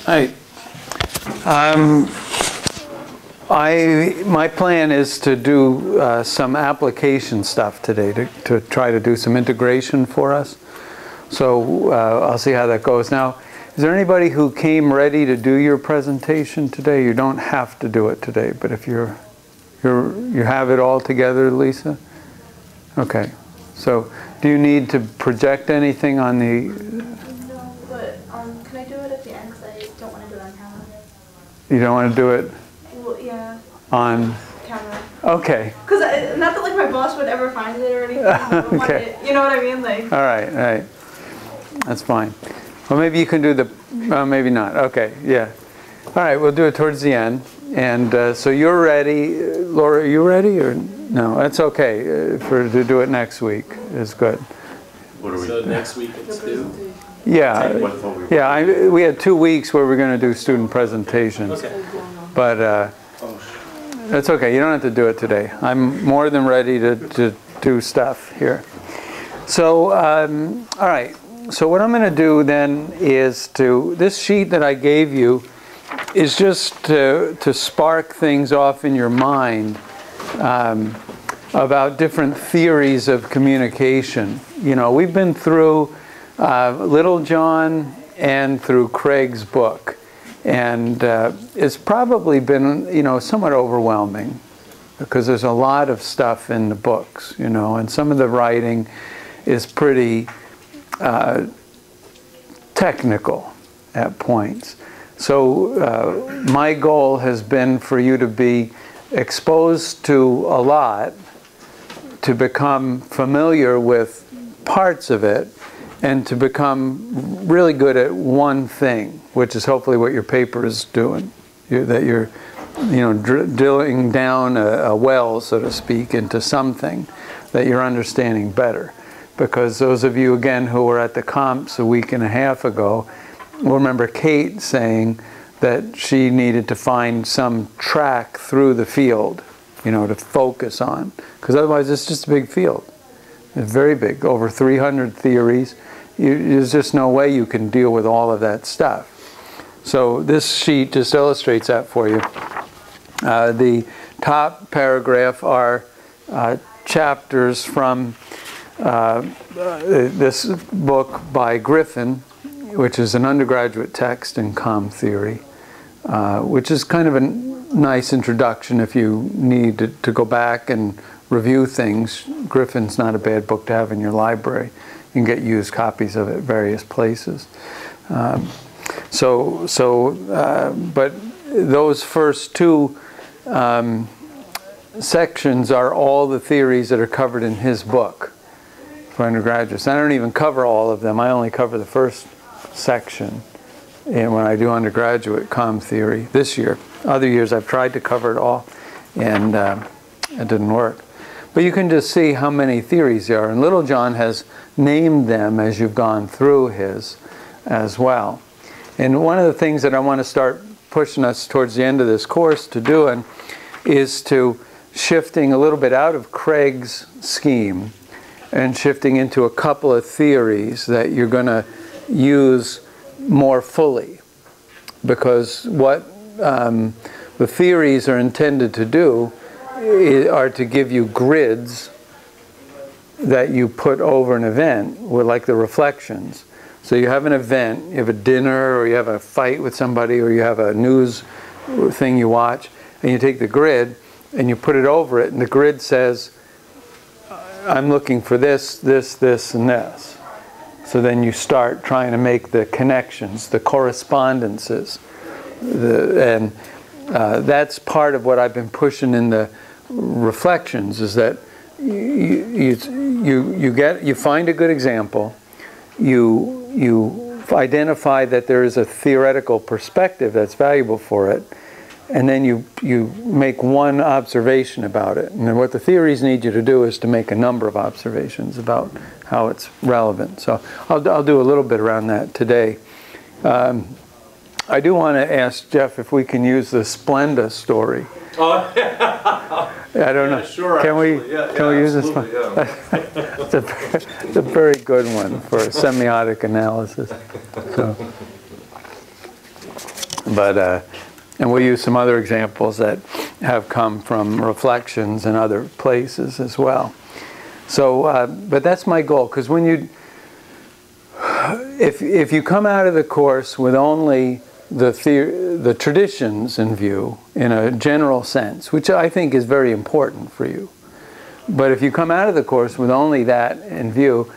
Hi. My plan is to do some application stuff today to try to do some integration for us. So I'll see how that goes. Now, is there anybody who came ready to do your presentation today? You don't have to do it today, but if you have it all together, Lisa? Okay. So do you need to project anything on the... No, but can I do it at the end? Because I don't want to do it on camera. You don't want to do it? Well, yeah. On... camera. Okay. Because not that like my boss would ever find it or anything. Okay. You know what I mean? Like. All right. That's fine. Well, maybe you can do the... maybe not. Okay, yeah. All right, we'll do it towards the end. And so you're ready. Laura, are you ready? Or no, that's okay. To do it next week is good. So next week it's due? Yeah. Yeah, we had 2 weeks where we're going to do student presentations. Okay. But that's okay. You don't have to do it today. I'm more than ready to do stuff here. So, all right. So what I'm going to do then is this sheet that I gave you is just to spark things off in your mind about different theories of communication. You know, we've been through Little John and through Craig's book. And it's probably been, somewhat overwhelming because there's a lot of stuff in the books, and some of the writing is pretty technical at points. So my goal has been for you to be exposed to a lot, to become familiar with parts of it, and to become really good at one thing, which is hopefully what your paper is doing. That you're drilling down a well, so to speak, into something that you're understanding better. Because those of you, again, who were at the comps a week and a half ago, will remember Kate saying that she needed to find some track through the field, to focus on. Because otherwise it's just a big field. It's very big, over 300 theories. There's just no way you can deal with all of that stuff. So this sheet just illustrates that for you. The top paragraph are chapters from this book by Griffin, which is an undergraduate text in comm theory, which is kind of a nice introduction if you need to go back and review things. Griffin's not a bad book to have in your library. You can get used copies of it at various places. But those first two sections are all the theories that are covered in his book for undergraduates. I don't even cover all of them. I only cover the first section when I do undergraduate comm theory this year. Other years I've tried to cover it all, and it didn't work. But you can just see how many theories there are. And Little John has named them as you've gone through his as well. And one of the things that I want to start pushing us towards the end of this course to doing is to shifting a little bit out of Craig's scheme and shifting into a couple of theories that you're going to use more fully. Because what the theories are intended to do are to give you grids that you put over an event, with like the reflections. So you have an event, you have a dinner, or you have a fight with somebody, or you have a news thing you watch, and you take the grid and you put it over it, and the grid says, I'm looking for this, this, this, and this. So then you start trying to make the connections, the correspondences. And that's part of what I've been pushing in the reflections, is that you find a good example, you identify that there is a theoretical perspective that's valuable for it, and then you make one observation about it. And then what the theories need you to do is to make a number of observations about how it's relevant. So I'll do a little bit around that today. I do want to ask Jeff if we can use the Splenda story. Oh, I don't know. Sure. Can we use this one? Yeah. It's a very good one for semiotic analysis. So. But and we'll use some other examples that have come from reflections in other places as well. So, but that's my goal, because when you, if you come out of the course with only the traditions in view, in a general sense, which I think is very important for you, but if you come out of the course with only that in view,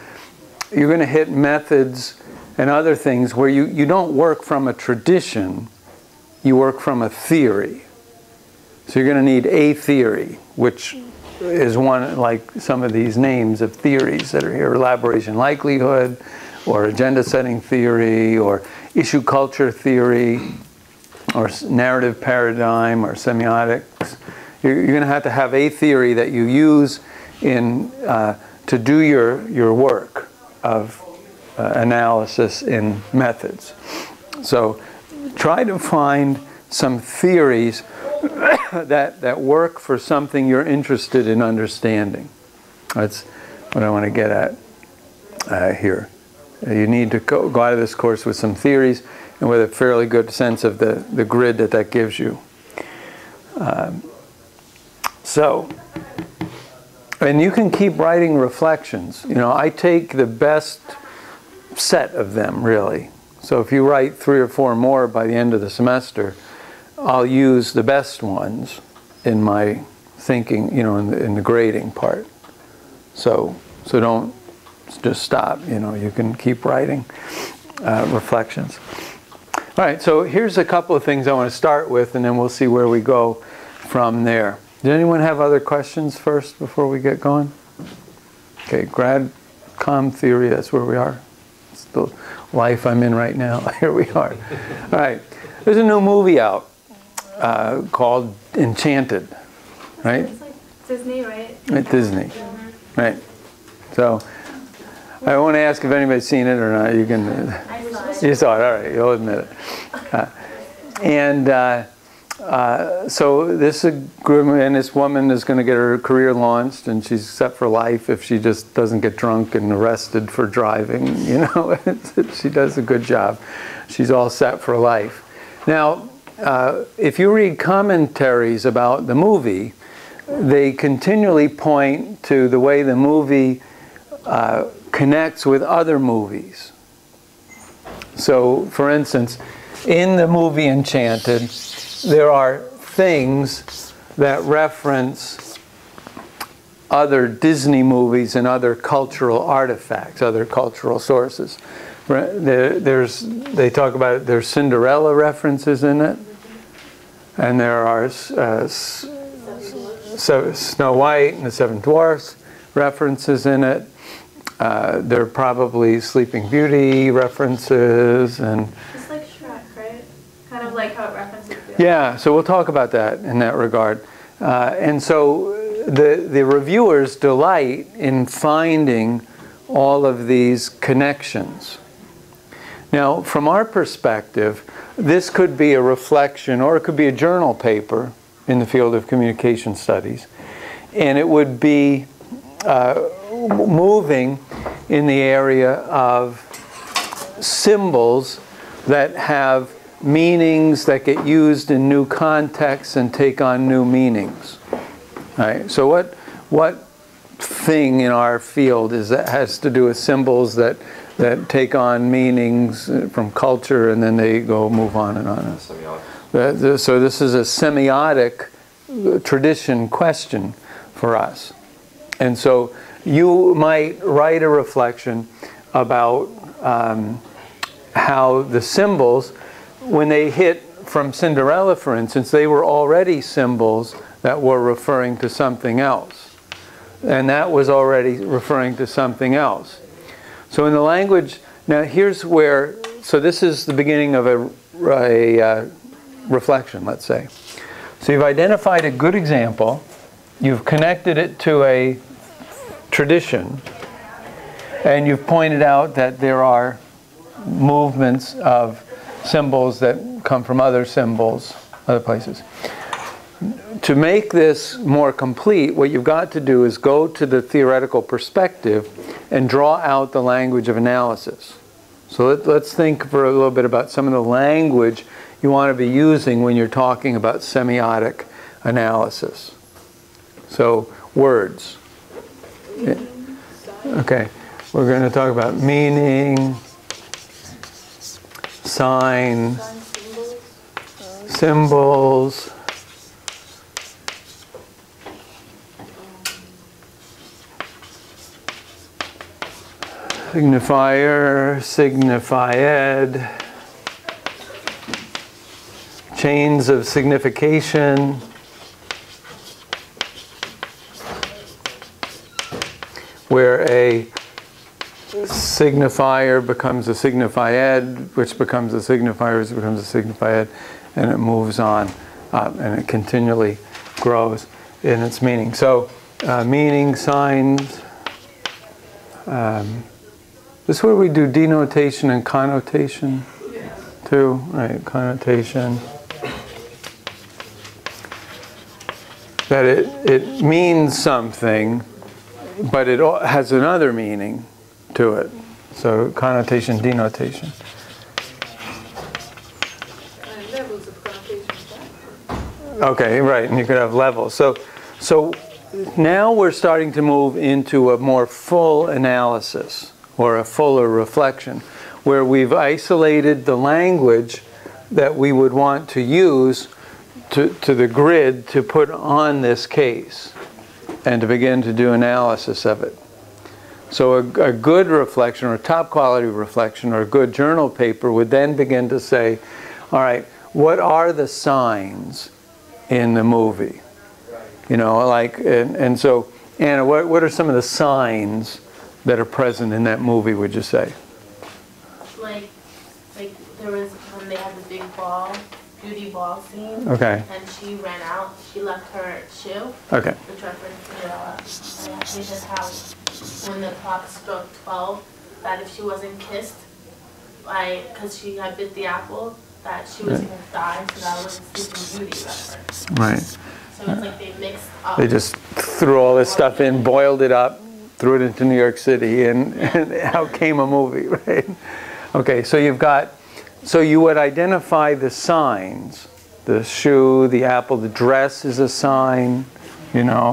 you're going to hit methods and other things where you don't work from a tradition, you work from a theory. So you're going to need a theory, which is one, like some of these names of theories that are here: elaboration likelihood, or agenda setting theory, or issue culture theory, or narrative paradigm, or semiotics. You're going to have a theory that you use in to do your work of analysis in methods. So try to find some theories that work for something you're interested in understanding. That's what I want to get at here. You need to go out of this course with some theories and with a fairly good sense of the grid that gives you. And you can keep writing reflections. You know, I take the best set of them, really. So if you write 3 or 4 more by the end of the semester, I'll use the best ones in my thinking, you know, in the grading part. So don't just stop, you know, you can keep writing reflections. All right, so here's a couple of things I want to start with, and then we'll see where we go from there. Did anyone have other questions first before we get going? Okay, grad comm theory, that's where we are. It's the life I'm in right now. Here we are. All right, there's a new movie out called Enchanted, right? It's like Disney, right? At Disney, Mm-hmm. right? So I won't ask if anybody's seen it or not. You can. I saw it. You saw it, all right. You'll admit it. So this this woman is going to get her career launched, and she's set for life if she just doesn't get drunk and arrested for driving. You know, she does a good job. She's all set for life. Now, if you read commentaries about the movie, they continually point to the way the movie connects with other movies. So, for instance, in the movie Enchanted, there are things that reference other Disney movies and other cultural artifacts, other cultural sources. They talk about it, there's Cinderella references in it, and there are Snow White and the Seven Dwarfs references in it. There are probably Sleeping Beauty references, and It's like Shrek, right? Kind of like how it references the yeah, so we'll talk about that in that regard. And so the reviewers delight in finding all of these connections. Now, from our perspective, this could be a reflection, or it could be a journal paper in the field of communication studies, and it would be moving in the area of symbols that have meanings that get used in new contexts and take on new meanings. Right? So what thing in our field has to do with symbols that take on meanings from culture, and then they move on and on? So this is a semiotic tradition question for us. And so you might write a reflection about how the symbols, when they hit from Cinderella, for instance, they were already symbols that were referring to something else. And that was already referring to something else. So in the language, now here's where, so this is the beginning of a reflection, let's say. So you've identified a good example, you've connected it to a tradition, and you've pointed out that there are movements of symbols that come from other symbols, other places. To make this more complete, what you've got to do is go to the theoretical perspective and draw out the language of analysis. So let's think for a little bit about some of the language you want to be using when you're talking about semiotic analysis. So, words. Okay, we're going to talk about meaning, sign, symbols, signifier, signified, chains of signification, where a signifier becomes a signified, which becomes a signifier, which becomes a signified, and it moves on and it continually grows in its meaning. So, meaning, signs. This is where we do denotation and connotation too, right? Connotation. That it means something, but it has another meaning to it. So connotation, denotation. And levels of connotation. Okay, right, and you could have levels. So now we're starting to move into a more full analysis, or a fuller reflection, where we've isolated the language that we would want to use to the grid to put on this case and to begin to do analysis of it. So a good reflection, or a top quality reflection, or a good journal paper would then begin to say, all right, what are the signs in the movie? You know, like, and so, Anna, what are some of the signs that are present in that movie, would you say? Like there was when they had the big beauty ball scene. Okay. And she ran out. She left her shoe. Okay. Which reference to his house. When the clock struck 12, that if she wasn't kissed, because she had bit the apple, that she was going to die. So that was Sleeping Beauty reference. Right. So it's like they mixed up. They just threw all this stuff in, boiled it up, threw it into New York City, and out came a movie, right? Okay, so so you would identify the signs. The shoe, the apple, the dress is a sign, you know,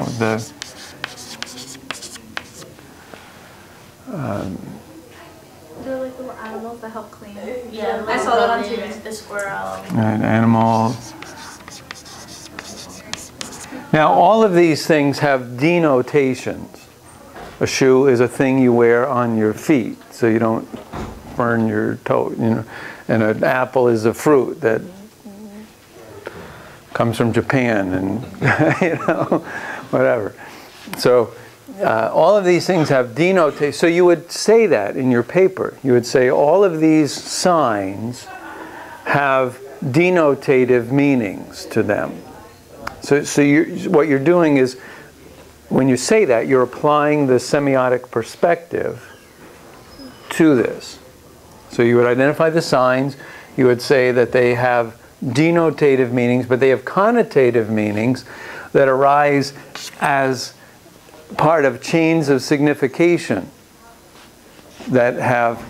They're like little animals that help clean. Yeah, I saw that on TV. The squirrel. right, animals. Now, all of these things have denotations. A shoe is a thing you wear on your feet, so you don't burn your toe, you know. And an apple is a fruit that comes from Japan, and you know, whatever. So all of these things have denotation. So you would say that in your paper. You would say all of these signs have denotative meanings to them. So what you're doing is, when you say that, you're applying the semiotic perspective to this. So you would identify the signs, you would say that they have denotative meanings, but they have connotative meanings that arise as part of chains of signification that have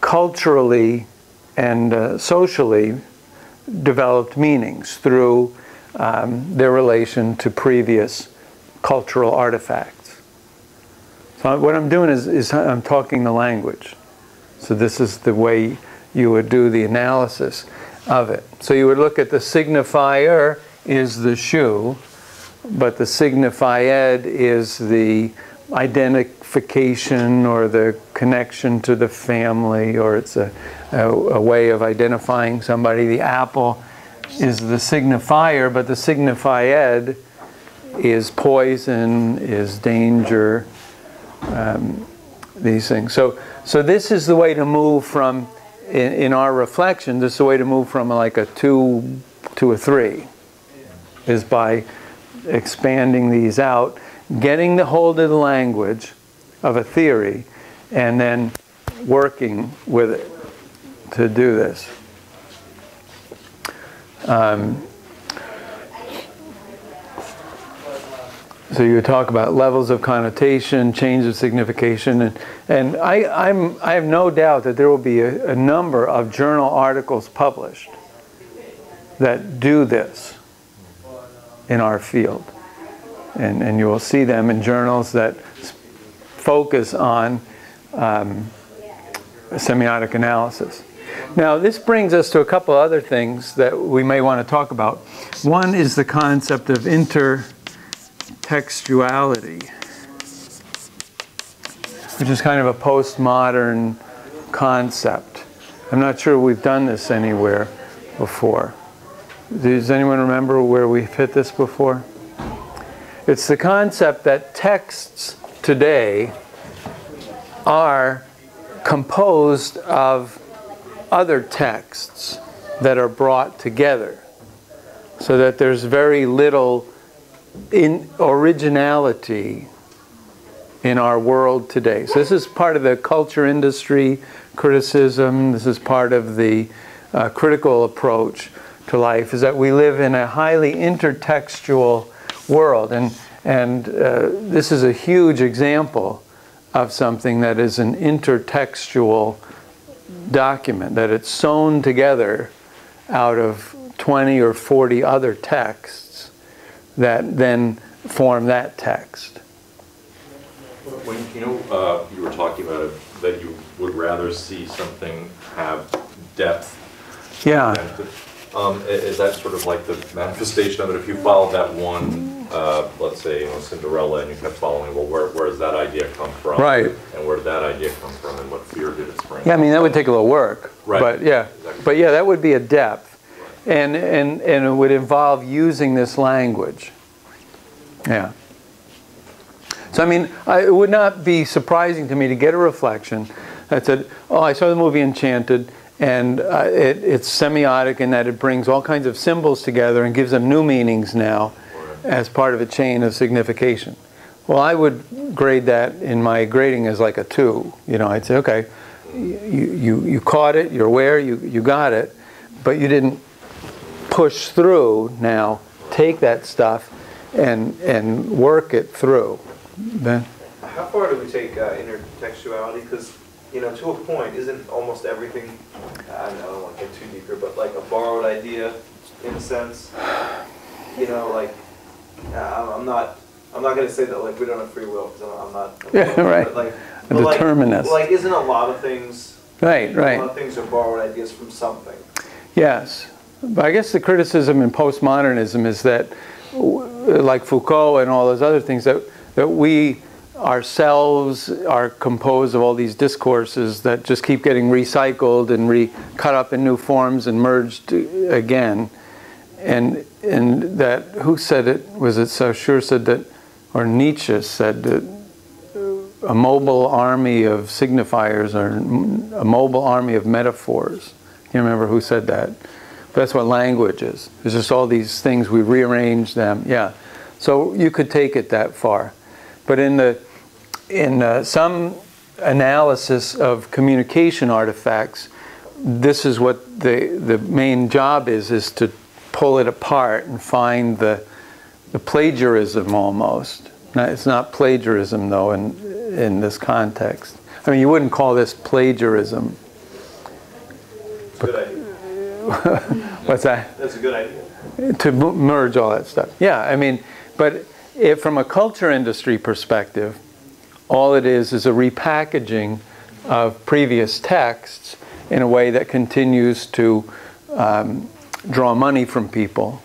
culturally and socially developed meanings through their relation to previous cultural artifacts. So what I'm doing is I'm talking the language. So this is the way you would do the analysis of it. So you would look at the signifier is the shoe, but the signified is the identification or the connection to the family, or it's a way of identifying somebody. The apple is the signifier, but the signified is poison, is danger, these things. So this is the way to move from, in our reflection, this is the way to move from like a 2 to a 3, is by expanding these out, getting the hold of the language of a theory, and then working with it to do this. So you talk about levels of connotation, change of signification, and I have no doubt that there will be a number of journal articles published that do this in our field. And you will see them in journals that focus on semiotic analysis. Now, this brings us to a couple other things that we may want to talk about. One is the concept of intertextuality, which is kind of a postmodern concept. I'm not sure we've done this anywhere before. Does anyone remember where we've hit this before? It's the concept that texts today are composed of other texts that are brought together, so that there's very little originality in our world today. So this is part of the culture industry criticism. This is part of the critical approach to life, is that we live in a highly intertextual world, and this is a huge example of something that is an intertextual document, that it's sewn together out of 20 or 40 other texts that then form that text. When you were talking about it, that you would rather see something have depth. Yeah. Is that sort of like the manifestation of it? If you followed that one, let's say, Cinderella, and you kept following, well, where does that idea come from? Right. And where did that idea come from, and what fear did it spring? Yeah, I mean, that would take a little work. Right. But yeah, Exactly. but yeah, that would be a depth, and it would involve using this language. Yeah. So I mean, it would not be surprising to me to get a reflection that said, "Oh, I saw the movie Enchanted, and it's semiotic in that it brings all kinds of symbols together and gives them new meanings now as part of a chain of signification." Well, I would grade that in my grading as like a 2. You know, I'd say, okay, you caught it, you're aware, you got it, but you didn't push through. Now take that stuff and work it through. Ben? How far do we take intertextuality? Because, you know, to a point, isn't almost everything, I don't want to get too deeper, but like a borrowed idea in a sense? You know, like, I'm not going to say that like we don't have free will, because I'm not. Yeah, right. But A determinist. Like, isn't a lot of things? Right, right. A lot of things are borrowed ideas from something. Yes, but I guess the criticism in postmodernism is that, like Foucault and all those other things, that we ourselves are composed of all these discourses that just keep getting recycled and cut up in new forms and merged again. And that, who said it? Was it Saussure said that, or Nietzsche said that a mobile army of signifiers or a mobile army of metaphors. I can't remember who said that. But that's what language is. It's just all these things, we rearrange them. Yeah. So you could take it that far. But in some analysis of communication artifacts, this is what the main job is to pull it apart and find the plagiarism almost. Now, it's not plagiarism though in this context. I mean, you wouldn't call this plagiarism. It's a good idea. What's that? That's a good idea. To merge all that stuff. Yeah, I mean, but if from a culture industry perspective, all it is a repackaging of previous texts in a way that continues to draw money from people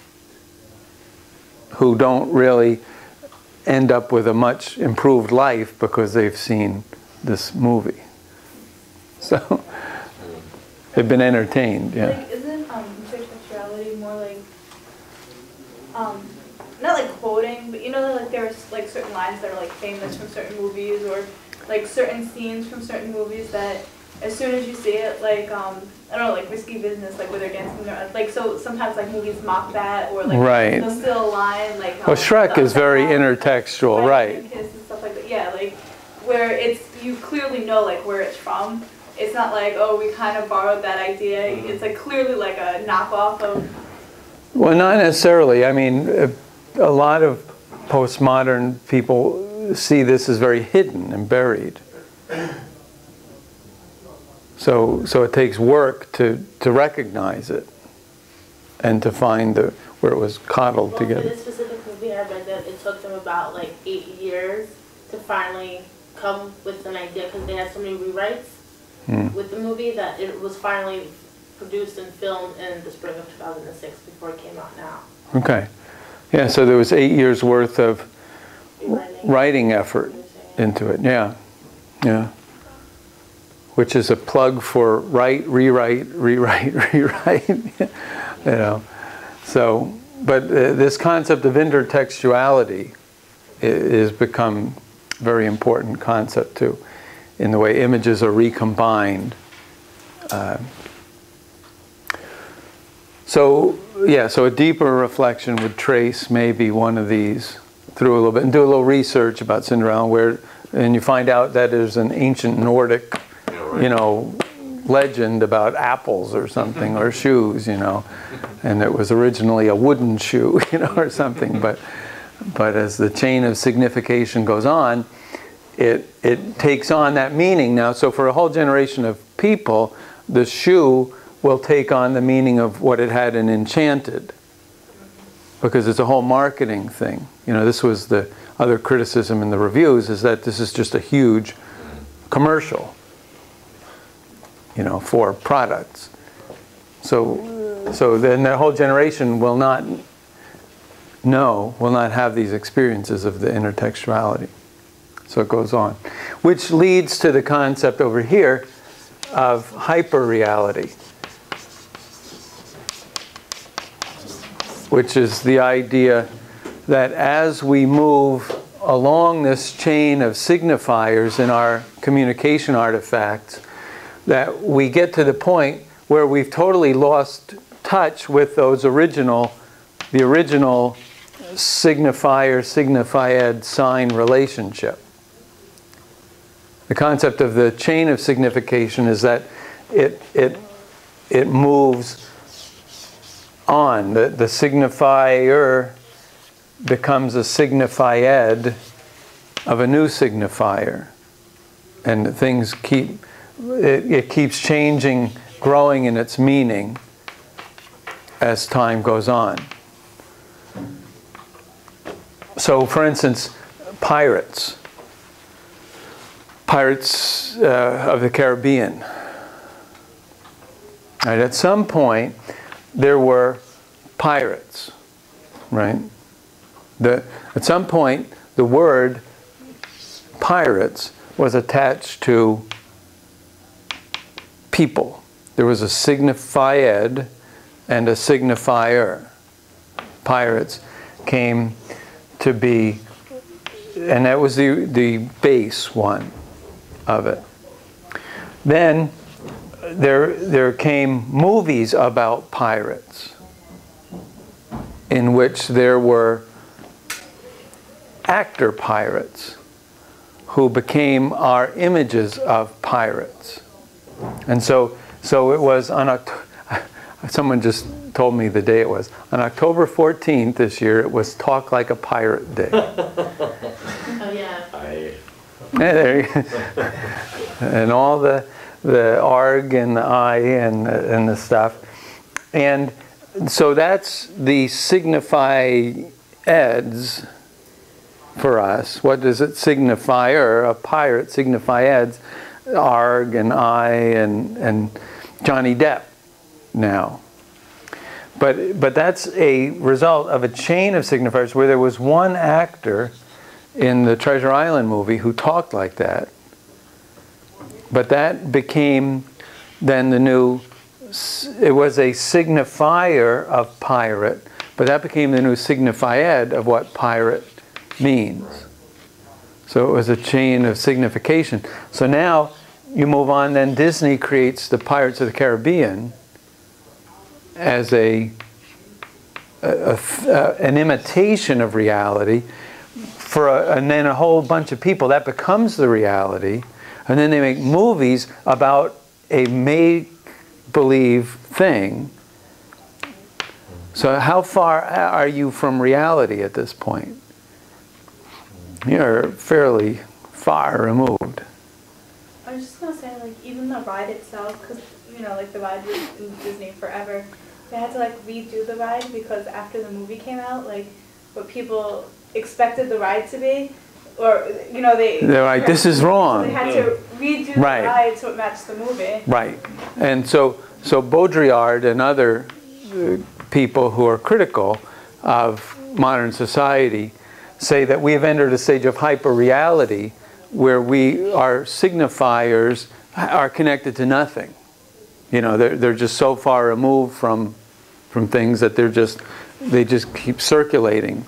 who don't really end up with a much improved life because they've seen this movie. So they've been entertained, yeah. Like, isn't intertextuality more like, not like quoting, but you know, like there's like certain lines that are like famous from certain movies, or like certain scenes from certain movies that as soon as you see it, like I don't know, like Risky Business, like where they're dancing, like, so sometimes like movies mock that, or like Right. they'll still line like. Well, Shrek is very intertextual, right? And Kiss and stuff like that. Yeah, like where it's, you clearly know like where it's from. It's not like, oh, we kind of borrowed that idea. It's like clearly like a knockoff of. Well, not necessarily. I mean, a lot of postmodern people see this as very hidden and buried. So it takes work to recognize it and to find where it was coddled together. For this specific movie, I read that it took them about like 8 years to finally come with an idea, because they had so many rewrites with the movie that it was finally produced and filmed in the spring of 2006 before it came out now. Okay. Yeah, so there was 8 years worth of writing effort into it. Yeah. Yeah. Which is a plug for write, rewrite, rewrite, rewrite. You know. So, but this concept of intertextuality is become a very important concept too, in the way images are recombined. So a deeper reflection would trace maybe one of these through a little bit and do a little research about Cinderella, and you find out that there's an ancient Nordic, you know, legend about apples or something, or shoes, you know, and it was originally a wooden shoe, you know, or something. But as the chain of signification goes on, it takes on that meaning now. So for a whole generation of people, the shoe will take on the meaning of what it had in Enchanted, because it's a whole marketing thing. You know, this was the other criticism in the reviews, is that this is just a huge commercial, you know, for products. So then the whole generation will not have these experiences of the intertextuality. So it goes on, which leads to the concept over here of hyperreality, which is the idea that as we move along this chain of signifiers in our communication artifacts, that we get to the point where we've totally lost touch with the original signifier-signified sign relationship. The concept of the chain of signification is that it moves on. The signifier becomes a signified of a new signifier, and things it keeps changing, growing in its meaning as time goes on. So, for instance, pirates of the Caribbean. Right, at some point, there were pirates, right? At some point, the word pirates was attached to people. There was a signified and a signifier. Pirates came to be, and that was the base one of it. Then there came movies about pirates, in which there were actor pirates who became our images of pirates. And so it was on someone just told me the day it was. On October 14th this year, it was Talk Like a Pirate Day. Oh yeah. Yeah, there you go. And all the arg and the I and the stuff. And so that's the signifieds for us. What does it signify? Or a pirate signifieds, arg and I and Johnny Depp now. But that's a result of a chain of signifiers where there was one actor in the Treasure Island movie who talked like that. But that became then the new, it was a signifier of pirate, but that became the new signified of what pirate means. So it was a chain of signification. So now you move on, then Disney creates the Pirates of the Caribbean as an imitation of reality and then a whole bunch of people. That becomes the reality. And then they make movies about a make-believe thing. So how far are you from reality at this point? you're fairly far removed. I was just gonna say, like, even the ride itself, because, you know, like, the ride was in Disney forever. They had to, like, redo the ride because after the movie came out, like, what people expected the ride to be, or, you know, they're like, this is wrong. So they had to redo the ride so it matched the movie. Right. And so Baudrillard and other people who are critical of modern society say that we have entered a stage of hyperreality where our signifiers are connected to nothing. You know, they're just so far removed from things that they just keep circulating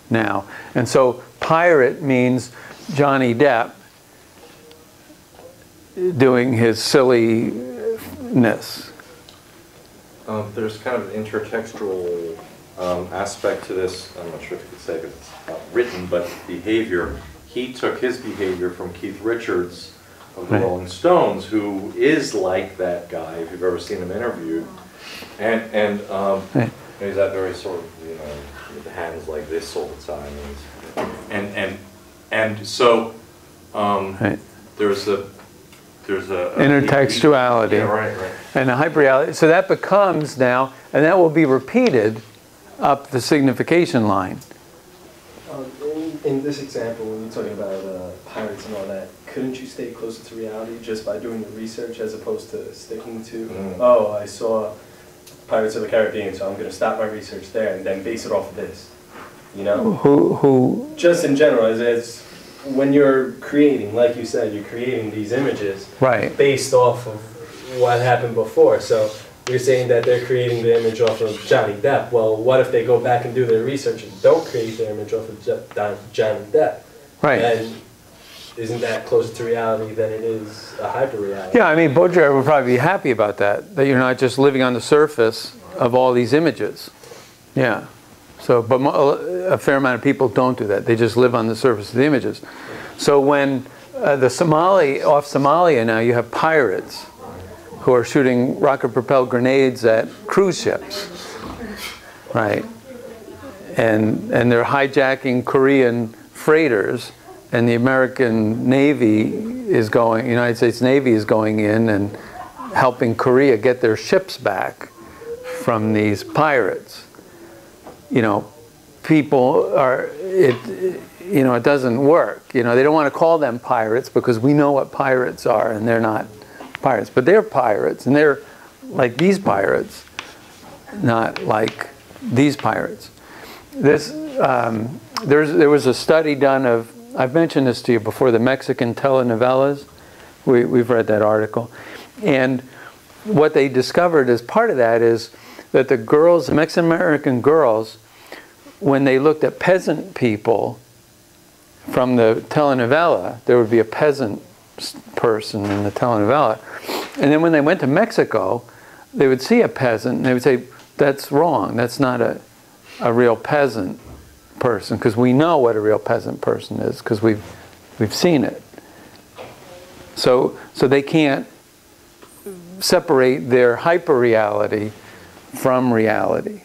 now. And so pirate means Johnny Depp doing his silliness. There's kind of an intertextual aspect to this. I'm not sure if you could say if it's not written, but behavior. He took his behavior from Keith Richards of the Rolling Stones, who is like that guy, if you've ever seen him interviewed. And he's that very sort of, you know, with the hands like this all the time. And so there's a intertextuality. Yeah, right. And the hyperreality. So that becomes now, and that will be repeated up the signification line. In this example, when you're talking about pirates and all that, couldn't you stay closer to reality just by doing the research as opposed to sticking to, oh, I saw Pirates of the Caribbean, so I'm going to stop my research there and then base it off of this, you know? Who? Just in general, as when you're creating, like you said, you're creating these images based off of what happened before. So you're saying that they're creating the image off of Johnny Depp. Well, what if they go back and do their research and don't create their image off of Johnny Depp? Right. And isn't that closer to reality than it is a hyper-reality? Yeah, I mean, Baudrillard would probably be happy about that you're not just living on the surface of all these images. Yeah. So, but a fair amount of people don't do that. They just live on the surface of the images. So when off Somalia now, you have pirates who are shooting rocket-propelled grenades at cruise ships, right? And they're hijacking Korean freighters, and the American Navy United States Navy is going in and helping Korea get their ships back from these pirates. You know, people it doesn't work. You know, they don't want to call them pirates because we know what pirates are, and they're not pirates. But they're pirates, and they're like these pirates, not like these pirates. There was a study done of, I've mentioned this to you before, the Mexican telenovelas. We've read that article. And what they discovered as part of that is that the Mexican-American girls, when they looked at peasant people from the telenovela, there would be a peasant person in the telenovela. And then when they went to Mexico, they would see a peasant and they would say, that's wrong, that's not a real peasant person, because we know what a real peasant person is, because we've seen it. So they can't separate their hyperreality from reality.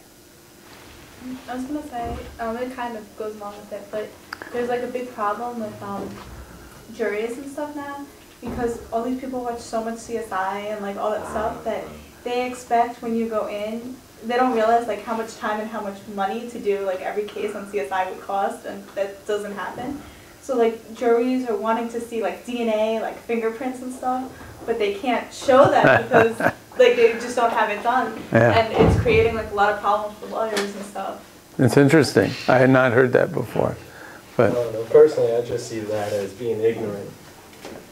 I was gonna say, it kind of goes along with it, but there's like a big problem with juries and stuff now, because all these people watch so much CSI and like all that stuff that they expect when you go in, they don't realize like how much time and how much money to do like every case on CSI would cost, and that doesn't happen. So like juries are wanting to see like DNA, like fingerprints and stuff, but they can't show that because like they just don't have it done, and it's creating like a lot of problems for lawyers and stuff. It's interesting. I had not heard that before, but no, personally, I just see that as being ignorant.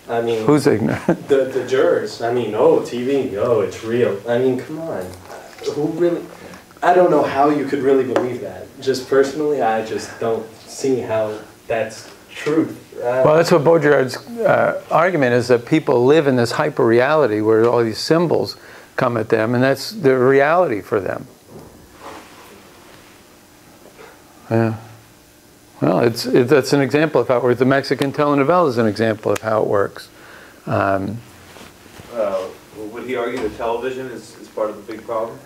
I mean, who's ignorant? The jurors. I mean, oh, TV, oh, it's real. I mean, come on. Who really? I don't know how you could really believe that. Just personally, I just don't see how that's truth. Well, that's what Baudrillard's argument is, that people live in this hyper-reality where all these symbols come at them, and that's the reality for them. Yeah. Well, that's an example of how it works. The Mexican telenovela is an example of how it works. Would he argue that television is part of the big problem?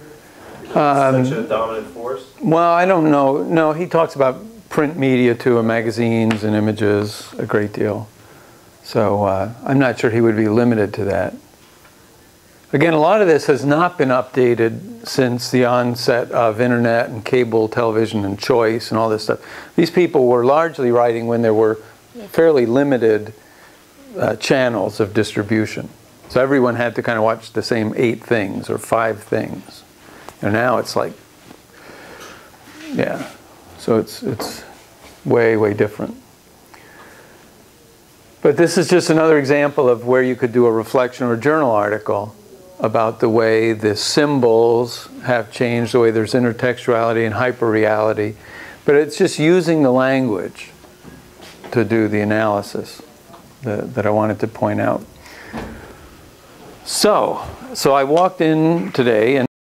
It's such a dominant force? Well, I don't know. No, he talks about print media too, magazines and images, a great deal. So I'm not sure he would be limited to that. Again, a lot of this has not been updated since the onset of internet and cable television and choice and all this stuff. These people were largely writing when there were fairly limited channels of distribution. So everyone had to kind of watch the same 8 things or 5 things. And now it's like, yeah, so it's way, way different. But this is just another example of where you could do a reflection or a journal article about the way the symbols have changed, the way there's intertextuality and hyperreality. But it's just using the language to do the analysis that I wanted to point out. So I walked in today and